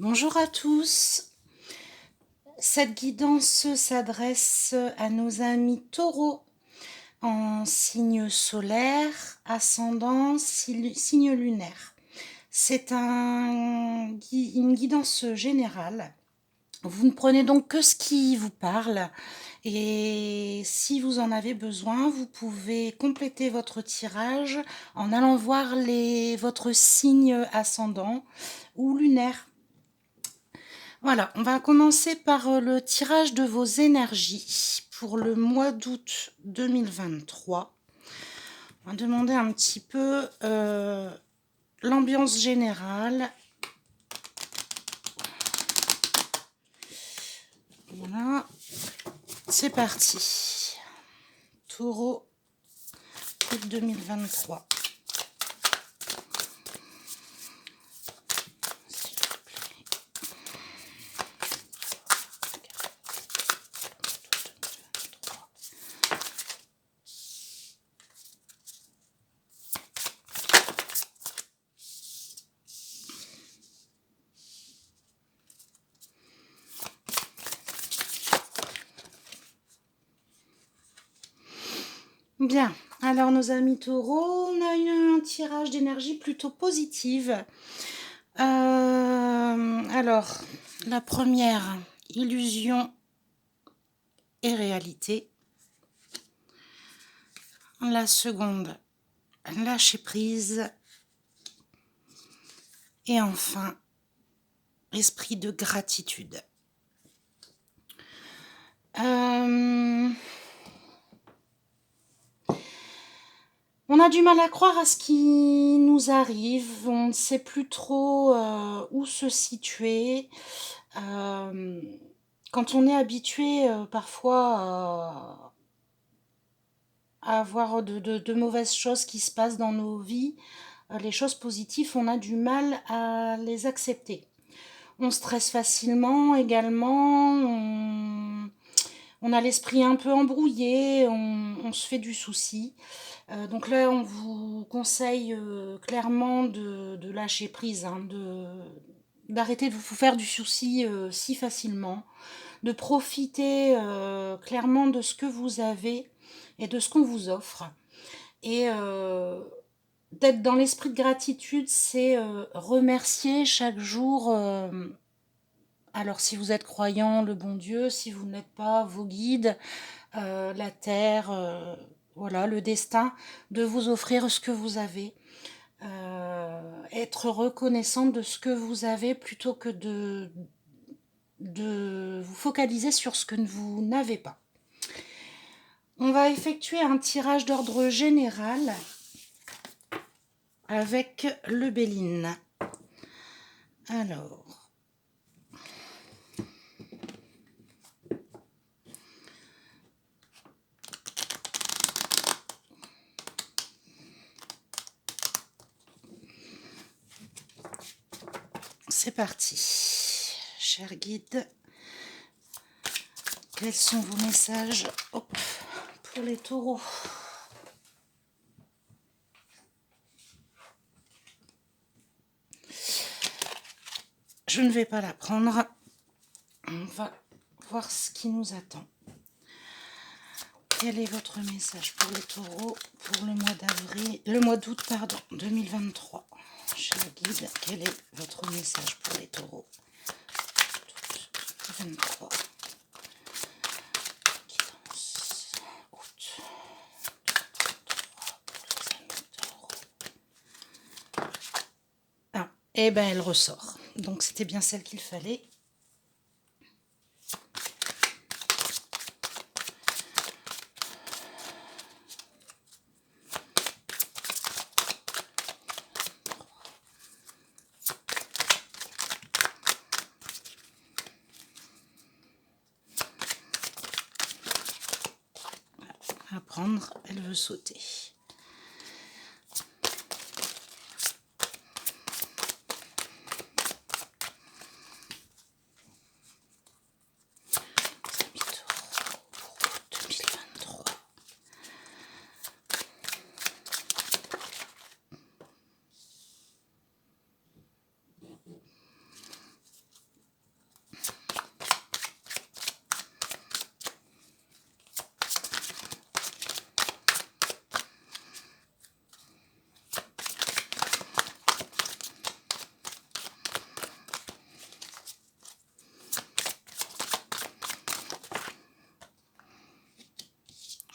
Bonjour à tous. Cette guidance s'adresse à nos amis taureaux en signe solaire, ascendant, signe lunaire. C'est une guidance générale. Vous ne prenez donc que ce qui vous parle et si vous en avez besoin, vous pouvez compléter votre tirage en allant voir votre signe ascendant ou lunaire. Voilà, on va commencer par le tirage de vos énergies pour le mois d'août 2023. On va demander un petit peu l'ambiance générale. Voilà, c'est parti. Taureau, août 2023. Bien, alors nos amis taureaux, on a eu un tirage d'énergie plutôt positive. Alors, la première, illusion et réalité. La seconde, lâcher prise. Et enfin, esprit de gratitude. On a du mal à croire à ce qui nous arrive, on ne sait plus trop où se situer. Quand on est habitué parfois à avoir de mauvaises choses qui se passent dans nos vies, les choses positives, on a du mal à les accepter. On stresse facilement également, on a l'esprit un peu embrouillé, on se fait du souci. Donc là, on vous conseille clairement de lâcher prise, hein, d'arrêter de vous faire du souci si facilement, de profiter clairement de ce que vous avez et de ce qu'on vous offre. Et d'être dans l'esprit de gratitude, c'est remercier chaque jour. Alors si vous êtes croyant, le bon Dieu, si vous n'êtes pas, vos guides, la terre, voilà, le destin, de vous offrir ce que vous avez. Être reconnaissant de ce que vous avez plutôt que de vous focaliser sur ce que vous n'avez pas. On va effectuer un tirage d'ordre général avec le Béline. Alors, c'est parti. Chers guides, quels sont vos messages pour les taureaux? Je ne vais pas la prendre. On va voir ce qui nous attend. Quel est votre message pour les taureaux pour le mois d'août 2023? Cher guide, quel est votre message pour les taureaux? 2023. Guidance août 2023 pour les amis taureaux. Ah, et ben elle ressort. Donc c'était bien celle qu'il fallait. À prendre, elle veut sauter.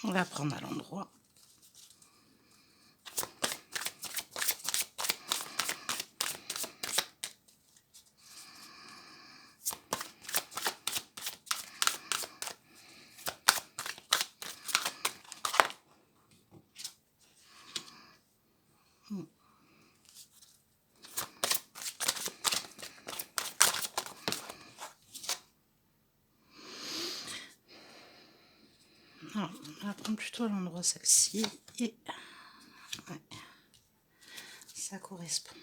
On va prendre à l'endroit. Alors, on va prendre plutôt à l'endroit celle-ci et ouais, ça correspond.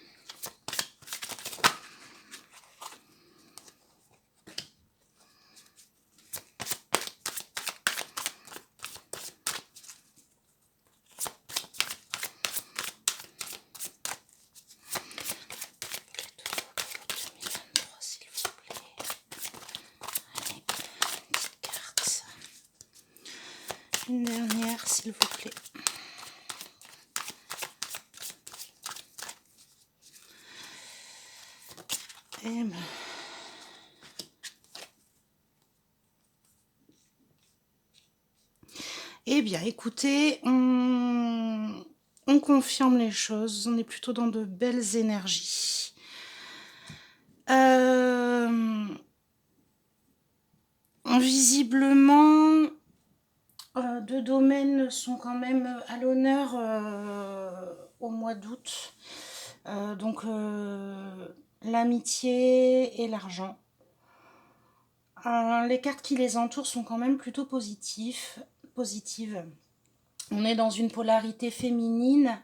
Une dernière, s'il vous plaît. Et ben. Eh bien, écoutez, on confirme les choses. On est plutôt dans de belles énergies. Visiblement, deux domaines sont quand même à l'honneur au mois d'août. Donc, l'amitié et l'argent. Les cartes qui les entourent sont quand même plutôt positives. On est dans une polarité féminine,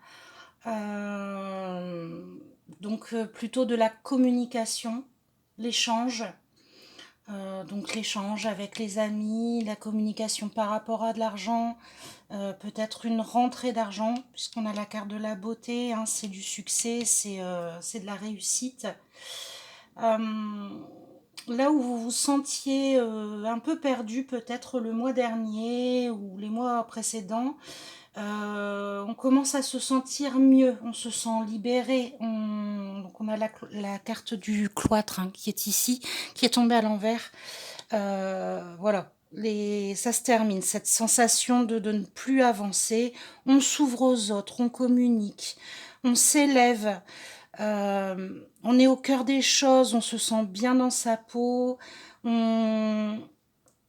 donc plutôt de la communication, l'échange. Donc l'échange avec les amis, la communication par rapport à de l'argent, peut-être une rentrée d'argent, puisqu'on a la carte de la beauté, hein, c'est du succès, c'est de la réussite. Là où vous vous sentiez un peu perdu peut-être le mois dernier ou les mois précédents, on commence à se sentir mieux, on se sent libéré. Donc on a la carte du cloître, hein, qui est ici, qui est tombée à l'envers. Voilà, ça se termine, cette sensation de ne plus avancer. On s'ouvre aux autres, on communique, on s'élève. On est au cœur des choses, on se sent bien dans sa peau, on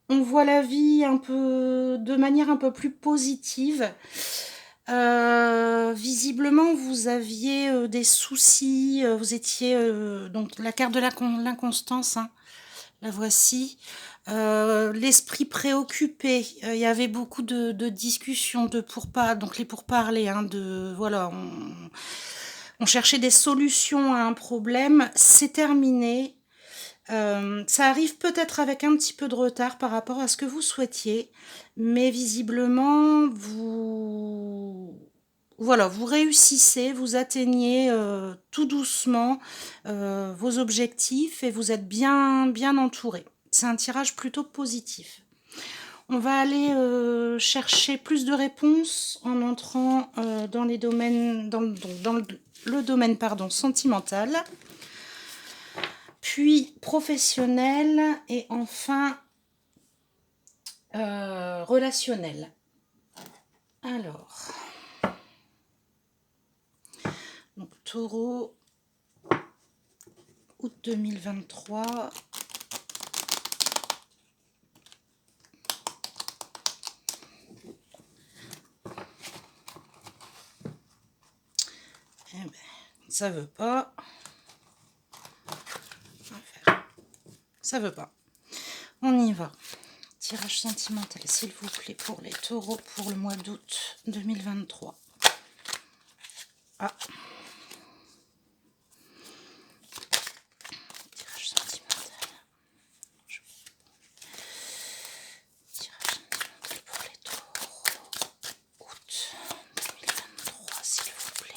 voit la vie un peu de manière un peu plus positive. Visiblement, vous aviez des soucis, vous étiez donc la carte de l'inconstance, hein, la voici. L'esprit préoccupé, il y avait beaucoup de discussions, donc les pourparlers, hein, voilà, on cherchait des solutions à un problème, c'est terminé. Ça arrive peut-être avec un petit peu de retard par rapport à ce que vous souhaitiez, mais visiblement, voilà, vous réussissez, vous atteignez tout doucement vos objectifs et vous êtes bien, bien entouré. C'est un tirage plutôt positif. On va aller chercher plus de réponses en entrant dans les domaines, dans le domaine sentimental, puis professionnel et enfin relationnel. Alors, donc Taureau, août 2023. Eh ben, ça veut pas. Ça veut pas. On y va. Tirage sentimental, s'il vous plaît, pour les taureaux pour le mois d'août 2023. Ah. Tirage sentimental. Tirage sentimental pour les taureaux. Août 2023, s'il vous plaît.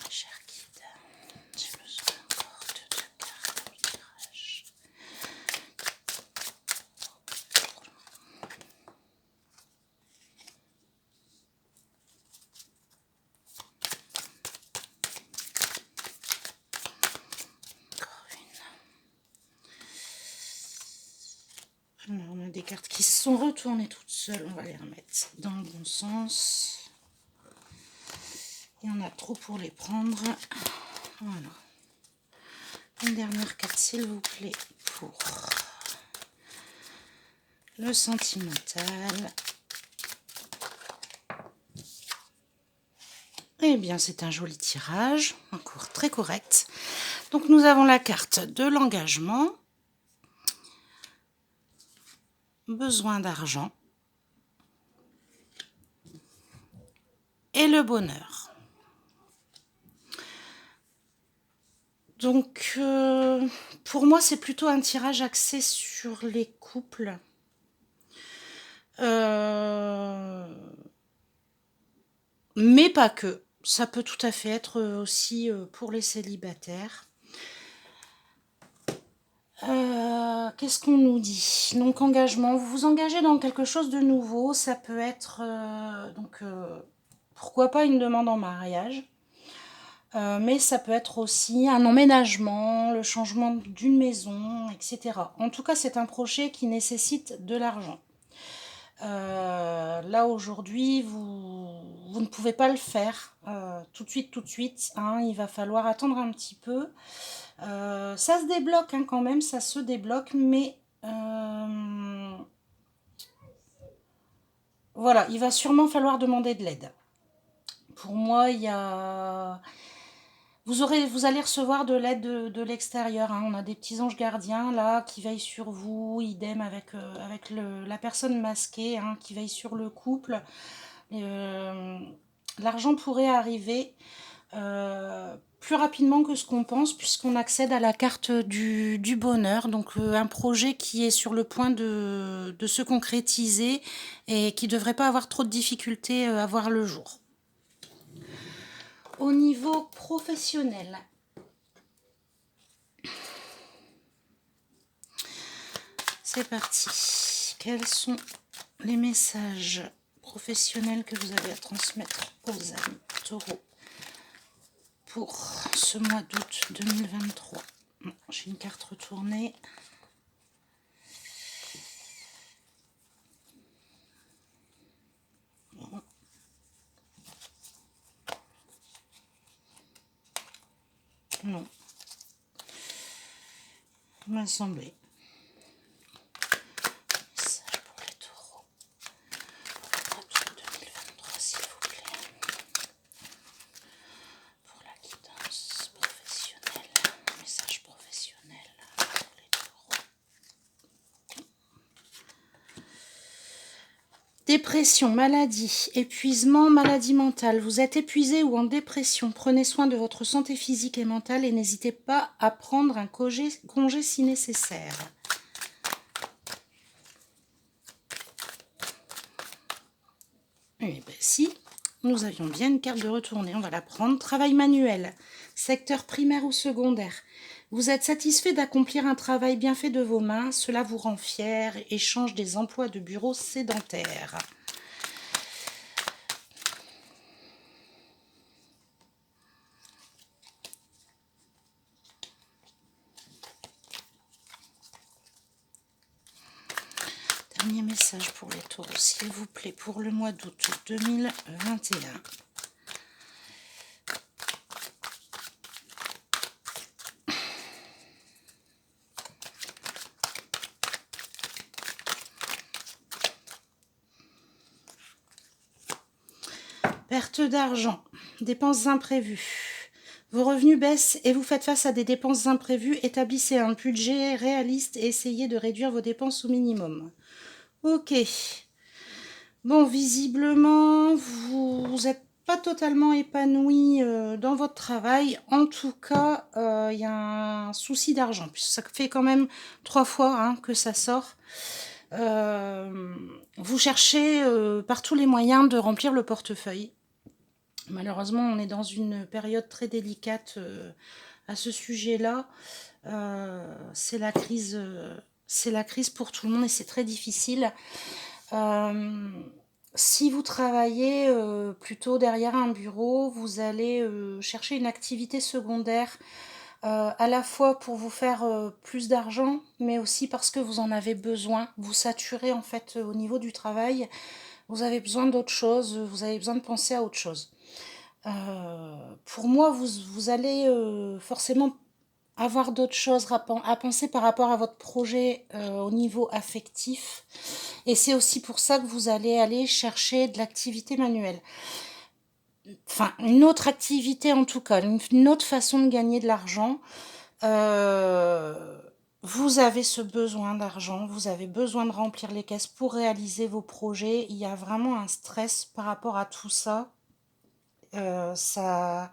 Cher guide, j'ai besoin encore de 2 cartes pour le tirage. des cartes qui se sont retournées toutes seules. On va les remettre dans le bon sens. Il y en a trop pour les prendre. Voilà. Une dernière carte, s'il vous plaît, pour le sentimental. Eh bien, c'est un joli tirage, encore très correct. Donc, nous avons la carte de l'engagement, besoin d'argent et le bonheur. Donc, pour moi, c'est plutôt un tirage axé sur les couples. Mais pas que. Ça peut tout à fait être aussi pour les célibataires. Qu'est-ce qu'on nous dit? Donc, engagement. Vous vous engagez dans quelque chose de nouveau. Ça peut être, pourquoi pas une demande en mariage. Mais ça peut être aussi un emménagement, le changement d'une maison, etc. En tout cas, c'est un projet qui nécessite de l'argent. Là, aujourd'hui, vous ne pouvez pas le faire tout de suite. Hein, il va falloir attendre un petit peu. Ça se débloque hein, quand même, ça se débloque, mais voilà, il va sûrement falloir demander de l'aide. Pour moi, il y a... Vous allez recevoir de l'aide de l'extérieur. Hein. On a des petits anges gardiens là qui veillent sur vous, idem avec la personne masquée hein, qui veille sur le couple. L'argent pourrait arriver plus rapidement que ce qu'on pense puisqu'on accède à la carte du bonheur. Donc un projet qui est sur le point de se concrétiser et qui ne devrait pas avoir trop de difficultés à voir le jour. Au niveau professionnel, c'est parti. Quels sont les messages professionnels que vous avez à transmettre aux amis taureaux pour ce mois d'août 2023? J'ai une carte retournée. Bon. Non. Il m'a semblé. Message pour les taureaux. Pour 2023, s'il vous plaît. Pour la guidance professionnelle. Message professionnel pour les taureaux. Dépression, maladie, épuisement, maladie mentale. Vous êtes épuisé ou en dépression. Prenez soin de votre santé physique et mentale et n'hésitez pas à prendre un congé si nécessaire. Eh bien si, nous avions bien une carte de retournée, on va la prendre. Travail manuel, secteur primaire ou secondaire. Vous êtes satisfait d'accomplir un travail bien fait de vos mains, cela vous rend fier et change des emplois de bureau sédentaires. Dernier message pour les taureaux, s'il vous plaît, pour le mois d'août 2021. Perte d'argent, dépenses imprévues. Vos revenus baissent et vous faites face à des dépenses imprévues. Établissez un budget réaliste et essayez de réduire vos dépenses au minimum. Ok. Bon, visiblement, vous n'êtes pas totalement épanoui dans votre travail. En tout cas, il y a un souci d'argent. Puisque ça fait quand même 3 fois hein, que ça sort. Vous cherchez par tous les moyens de remplir le portefeuille. Malheureusement, on est dans une période très délicate à ce sujet-là. C'est la crise pour tout le monde et c'est très difficile. Si vous travaillez plutôt derrière un bureau, vous allez chercher une activité secondaire à la fois pour vous faire plus d'argent, mais aussi parce que vous en avez besoin. Vous saturez en fait au niveau du travail, vous avez besoin d'autre chose, vous avez besoin de penser à autre chose. Pour moi, vous allez forcément avoir d'autres choses à penser par rapport à votre projet au niveau affectif. Et c'est aussi pour ça que vous allez aller chercher de l'activité manuelle. Enfin, une autre activité en tout cas, une autre façon de gagner de l'argent. Euh, Vous avez ce besoin d'argent, vous avez besoin de remplir les caisses pour réaliser vos projets. Il y a vraiment un stress par rapport à tout ça. Ça,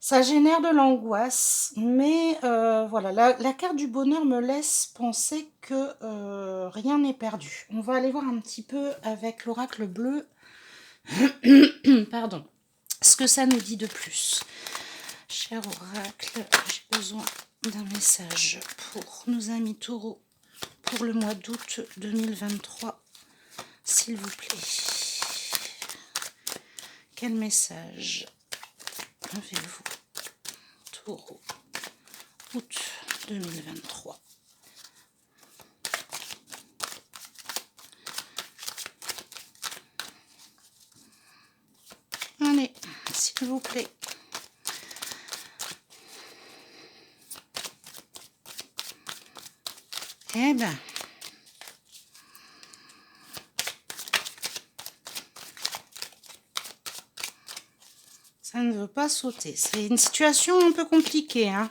ça génère de l'angoisse, mais voilà, la carte du bonheur me laisse penser que rien n'est perdu. On va aller voir un petit peu avec l'oracle bleu, pardon, ce que ça nous dit de plus. Cher oracle, j'ai besoin d'un message pour nos amis taureaux pour le mois d'août 2023, s'il vous plaît. Quel message avez-vous, taureau, août 2023? Allez, s'il vous plaît. Eh ben, ça ne veut pas sauter. C'est une situation un peu compliquée, hein.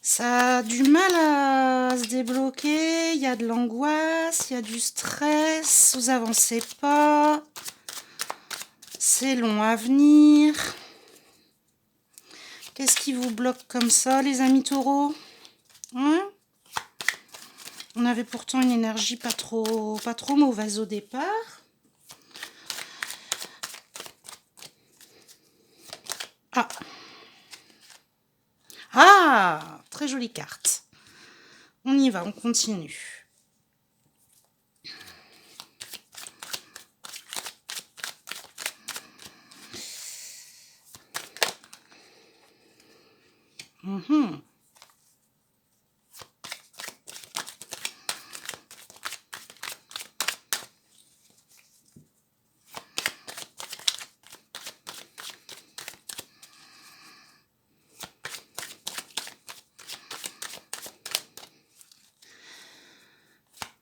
Ça a du mal à se débloquer, il y a de l'angoisse, il y a du stress, vous avancez pas, c'est long à venir. Qu'est-ce qui vous bloque comme ça, les amis taureaux, hein? On avait pourtant une énergie pas trop mauvaise au départ. Ah, ah, très jolie carte. On y va, on continue. Mhm.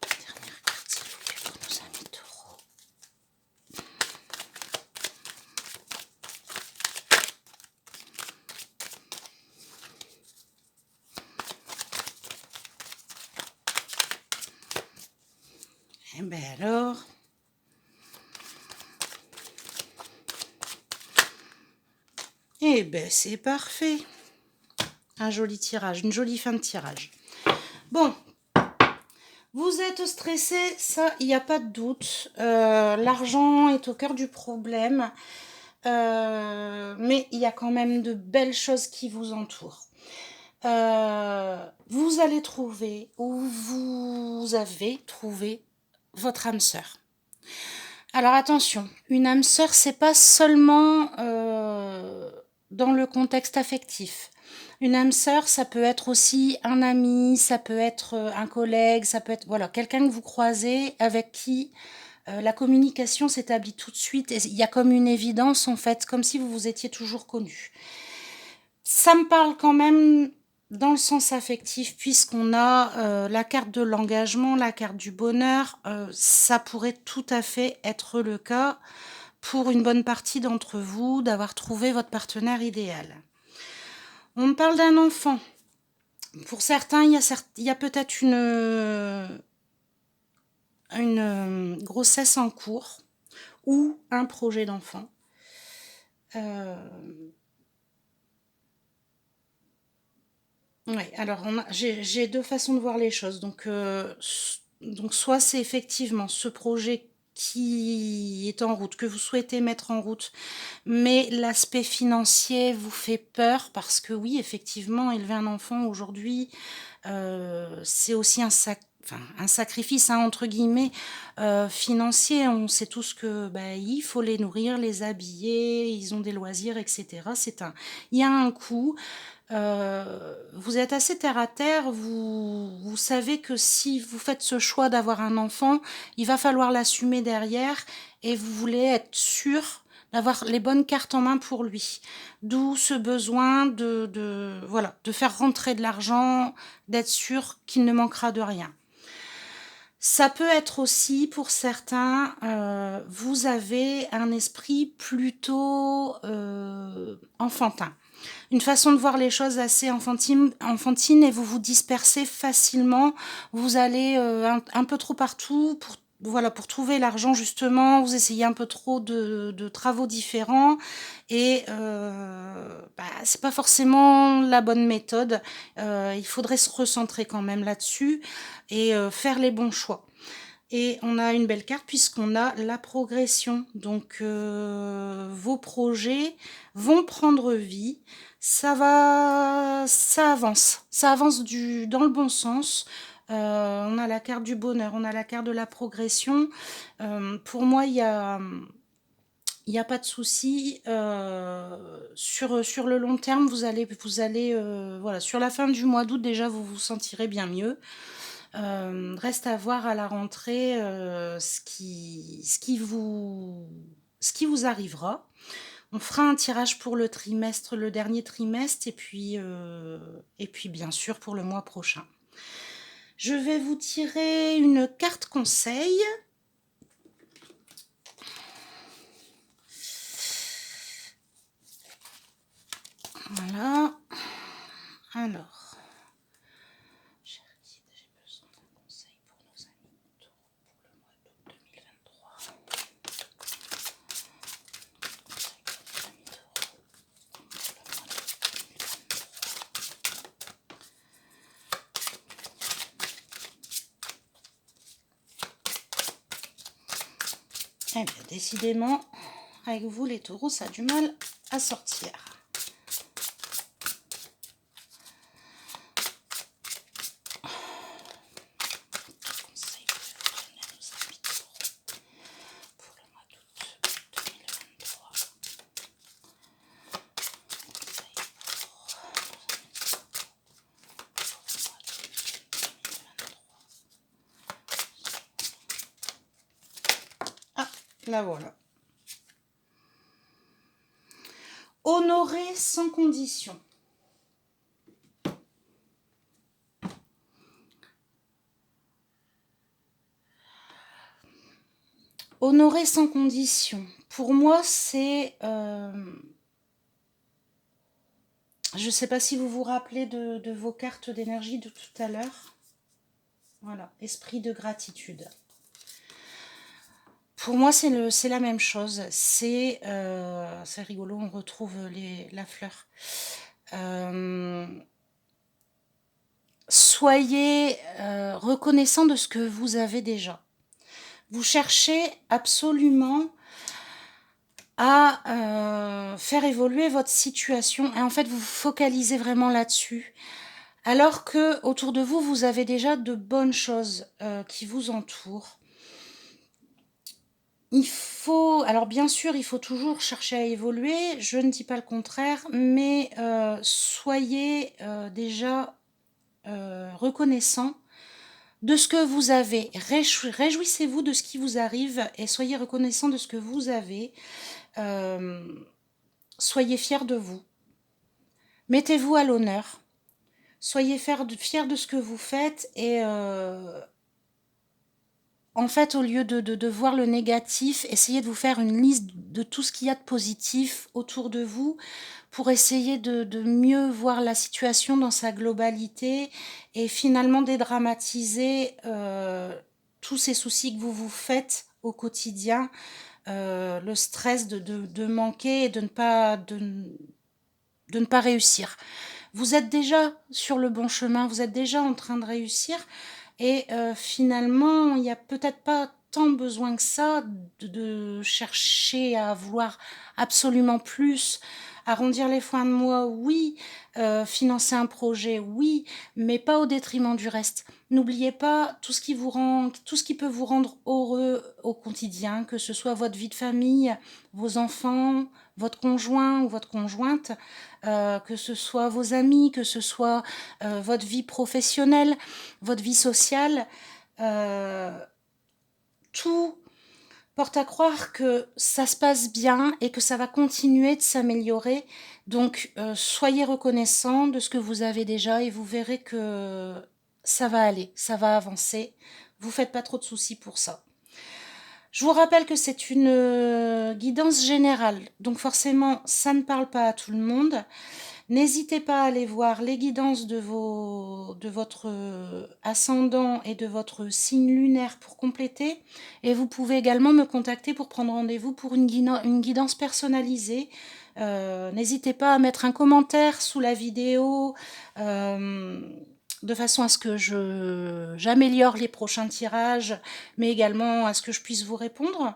Dernière carte, s'il vous plaît, pour nos amis taureaux. Eh ben alors, eh ben c'est parfait. Un joli tirage, une jolie fin de tirage. Bon, vous êtes stressé, ça, il n'y a pas de doute. L'argent est au cœur du problème. Mais il y a quand même de belles choses qui vous entourent. Vous allez trouver, ou vous avez trouvé votre âme sœur. Alors attention, une âme sœur, c'est pas seulement dans le contexte affectif. Une âme sœur, ça peut être aussi un ami, ça peut être un collègue, ça peut être voilà quelqu'un que vous croisez avec qui la communication s'établit tout de suite. Il y a comme une évidence en fait, comme si vous vous étiez toujours connus. Ça me parle quand même dans le sens affectif, puisqu'on a la carte de l'engagement, la carte du bonheur. Ça pourrait tout à fait être le cas pour une bonne partie d'entre vous d'avoir trouvé votre partenaire idéal. On me parle d'un enfant. Pour certains, il y a peut-être une grossesse en cours ou un projet d'enfant. Ouais, alors j'ai deux façons de voir les choses. Donc soit c'est effectivement ce projet qui est en route, que vous souhaitez mettre en route, mais l'aspect financier vous fait peur parce que oui, effectivement, élever un enfant aujourd'hui, c'est aussi enfin, un sacrifice, hein, entre guillemets, financier. On sait tous que bah, il faut les nourrir, les habiller, ils ont des loisirs, etc. Il y a un coût. Vous êtes assez terre à terre, vous savez que si vous faites ce choix d'avoir un enfant, il va falloir l'assumer derrière et vous voulez être sûr d'avoir les bonnes cartes en main pour lui. D'où ce besoin voilà, de faire rentrer de l'argent, d'être sûr qu'il ne manquera de rien. Ça peut être aussi pour certains, vous avez un esprit plutôt enfantin, une façon de voir les choses assez enfantine et vous vous dispersez facilement. Vous allez un peu trop partout voilà, pour trouver l'argent justement. Vous essayez un peu trop de travaux différents et c'est pas forcément la bonne méthode. Il faudrait se recentrer quand même là-dessus et faire les bons choix. Et on a une belle carte puisqu'on a la progression. Donc vos projets vont prendre vie. Ça avance dans le bon sens. On a la carte du bonheur, on a la carte de la progression. Pour moi, il y a pas de souci. Sur le long terme, vous allez voilà, sur la fin du mois d'août, déjà, vous vous sentirez bien mieux. Reste à voir à la rentrée ce qui vous arrivera. On fera un tirage pour le dernier trimestre, et puis bien sûr pour le mois prochain. Je vais vous tirer une carte conseil. Voilà. Alors, j'ai besoin d'un conseil pour nos amis taureaux pour le mois d'août 2023. Eh bien, décidément, avec vous les taureaux, ça a du mal à sortir. La voilà. Honorer sans condition. Honorer sans condition. Pour moi, c'est... je ne sais pas si vous vous rappelez de vos cartes d'énergie de tout à l'heure. Voilà, esprit de gratitude. Pour moi, c'est la même chose. C'est rigolo, on retrouve la fleur. Soyez reconnaissant de ce que vous avez déjà. Vous cherchez absolument à faire évoluer votre situation et en fait vous vous focalisez vraiment là-dessus. Alors que autour de vous, vous avez déjà de bonnes choses qui vous entourent. Alors bien sûr, il faut toujours chercher à évoluer, je ne dis pas le contraire, mais soyez déjà reconnaissant de ce que vous avez. Réjouissez-vous de ce qui vous arrive et soyez reconnaissant de ce que vous avez. Soyez fiers de vous. Mettez-vous à l'honneur. Soyez fiers de ce que vous faites et en fait, au lieu de voir le négatif, essayez de vous faire une liste de tout ce qu'il y a de positif autour de vous pour essayer de mieux voir la situation dans sa globalité et finalement dédramatiser tous ces soucis que vous vous faites au quotidien, le stress de manquer et de ne pas réussir. Vous êtes déjà sur le bon chemin, vous êtes déjà en train de réussir. Et finalement, il n'y a peut-être pas tant besoin que ça de chercher à vouloir absolument plus, arrondir les fins de mois, oui, financer un projet, oui, mais pas au détriment du reste. N'oubliez pas tout ce qui peut vous rendre heureux au quotidien, que ce soit votre vie de famille, vos enfants, votre conjoint ou votre conjointe, que ce soit vos amis, que ce soit votre vie professionnelle, votre vie sociale, tout porte à croire que ça se passe bien et que ça va continuer de s'améliorer. Donc, soyez reconnaissants de ce que vous avez déjà et vous verrez que ça va aller, ça va avancer. Vous faites pas trop de soucis pour ça. Je vous rappelle que c'est une guidance générale, donc forcément, ça ne parle pas à tout le monde. N'hésitez pas à aller voir les guidances de votre ascendant et de votre signe lunaire pour compléter. Et vous pouvez également me contacter pour prendre rendez-vous pour une guidance personnalisée. N'hésitez pas à mettre un commentaire sous la vidéo de façon à ce que j'améliore les prochains tirages, mais également à ce que je puisse vous répondre.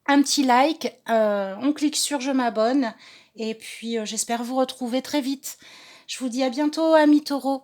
Un petit like, on clique sur je m'abonne et puis j'espère vous retrouver très vite. Je vous dis à bientôt, amis taureaux.